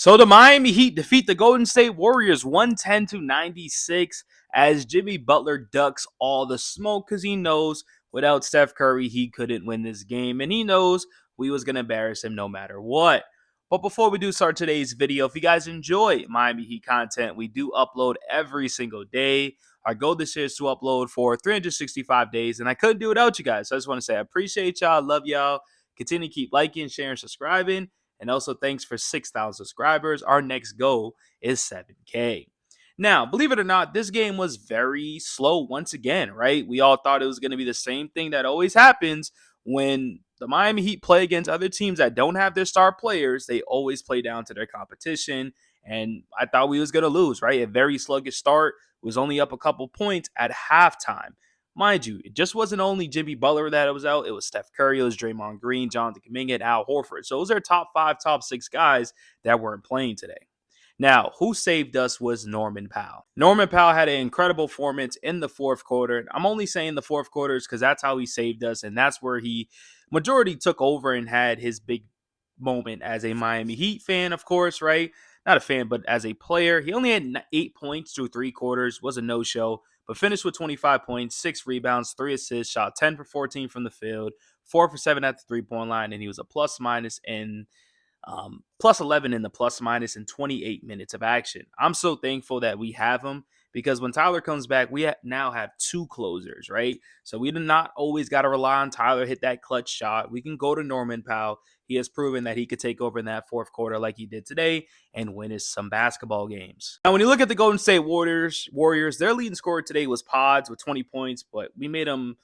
So the Miami Heat defeat the Golden State Warriors 110-96 as Jimmy Butler ducks all the smoke because he knows without Steph Curry, he couldn't win this game. And he knows we was going to embarrass him no matter what. But before we do start today's video, if you guys enjoy Miami Heat content, we do upload every single day. Our goal this year is to upload for 365 days, and I couldn't do it without you guys. So I just want to say I appreciate y'all, love y'all. Continue to keep liking, sharing, subscribing. And also, thanks for 6,000 subscribers. Our next goal is 7K. Now, believe it or not, this game was very slow once again, right? We all thought it was going to be the same thing that always happens when the Miami Heat play against other teams that don't have their star players. They always play down to their competition. And I thought we was going to lose, right? A very sluggish start. Was only up a couple points at halftime. Mind you, it just wasn't only Jimmy Butler that was out. It was Steph Curry, it was Draymond Green, Jonathan Kuminga, and Al Horford. So those are top 5, top 6 guys that weren't playing today. Now, who saved us was Norman Powell. Norman Powell had an incredible performance in the fourth quarter. I'm only saying the fourth quarters because that's how he saved us, and that's where he majority took over and had his big moment as a Miami Heat fan, of course, right? Not a fan, but as a player. He only had 8 points through 3 quarters, was a no-show, but finished with 25 points, 6 rebounds, 3 assists, shot 10 for 14 from the field, 4 for 7 at the three-point line, and he was a plus 11 in the plus minus in 28 minutes of action. I'm so thankful that we have him because when Tyler comes back, we now have 2 closers, right? So we do not always got to rely on Tyler hit that clutch shot. We can go to Norman Powell. He has proven that he could take over in that fourth quarter like he did today and win us some basketball games. Now, when you look at the Golden State Warriors, their leading scorer today was Pods with 20 points, but we made him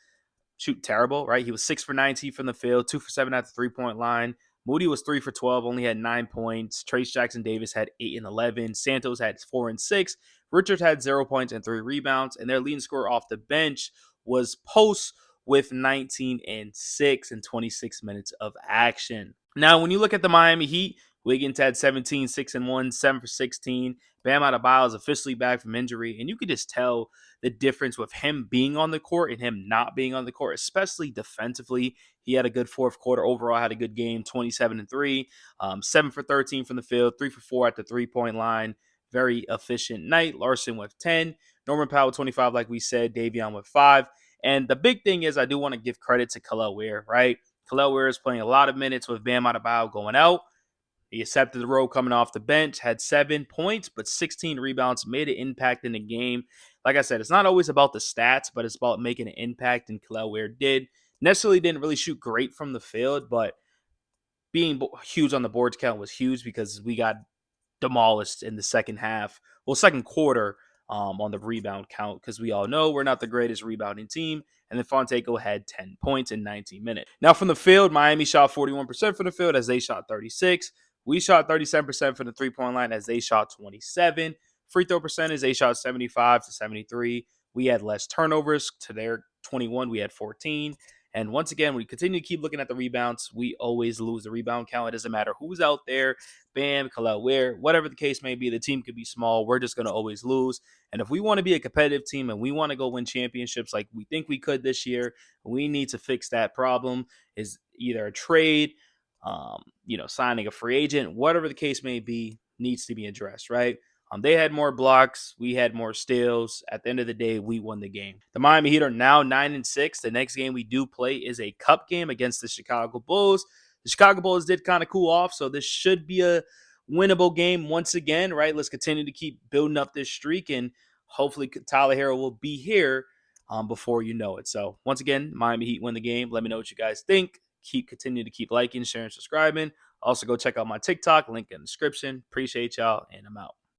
shoot terrible, right? He was 6 for 19 from the field, 2 for 7 at the three-point line. Moody was 3 for 12, only had 9 points. Trace Jackson Davis had 8 and 11. Santos had 4 and 6. Richard had 0 points and 3 rebounds. And their leading scorer off the bench was Post with 19 and 6 and 26 minutes of action. Now, when you look at the Miami Heat, Wiggins had 17, 6 and 1, 7 for 16. Bam Adebayo is officially back from injury. And you could just tell the difference with him being on the court and him not being on the court, especially defensively. He had a good fourth quarter. Overall, had a good game, 27 and 3, 7 for 13 from the field, 3 for 4 at the three-point line. Very efficient night. Larson with 10. Norman Powell with 25, like we said. Davion with 5. And the big thing is I do want to give credit to Kel'el Ware, right? Kel'el Ware is playing a lot of minutes with Bam Adebayo going out. He accepted the role coming off the bench, had 7 points, but 16 rebounds, made an impact in the game. Like I said, it's not always about the stats, but it's about making an impact, and Kel'el Ware did. Necessarily didn't really shoot great from the field, but being huge on the boards count was huge because we got demolished in the second quarter on the rebound count because we all know we're not the greatest rebounding team. And then Fonteco had 10 points in 19 minutes. Now from the field, Miami shot 41% from the field as they shot 36. We shot 37% from the three-point line as they shot 27. Free throw percentage, they shot 75 to 73. We had less turnovers to their 21. We had 14. And once again, we continue to keep looking at the rebounds. We always lose the rebound count. It doesn't matter who's out there. Bam, Kel'el Ware, whatever the case may be, the team could be small. We're just going to always lose. And if we want to be a competitive team and we want to go win championships like we think we could this year, we need to fix that problem. Is either a trade, signing a free agent, whatever the case may be, needs to be addressed, right? They had more blocks. We had more steals. At the end of the day, we won the game. The Miami Heat are now 9-6. The next game we do play is a cup game against the Chicago Bulls. The Chicago Bulls did kind of cool off, so this should be a winnable game once again, right? Let's continue to keep building up this streak, and hopefully Tyler Herro will be here before you know it. So once again, Miami Heat win the game. Let me know what you guys think. Continue to keep liking, sharing, subscribing. Also, go check out my TikTok, link in the description. Appreciate y'all, and I'm out.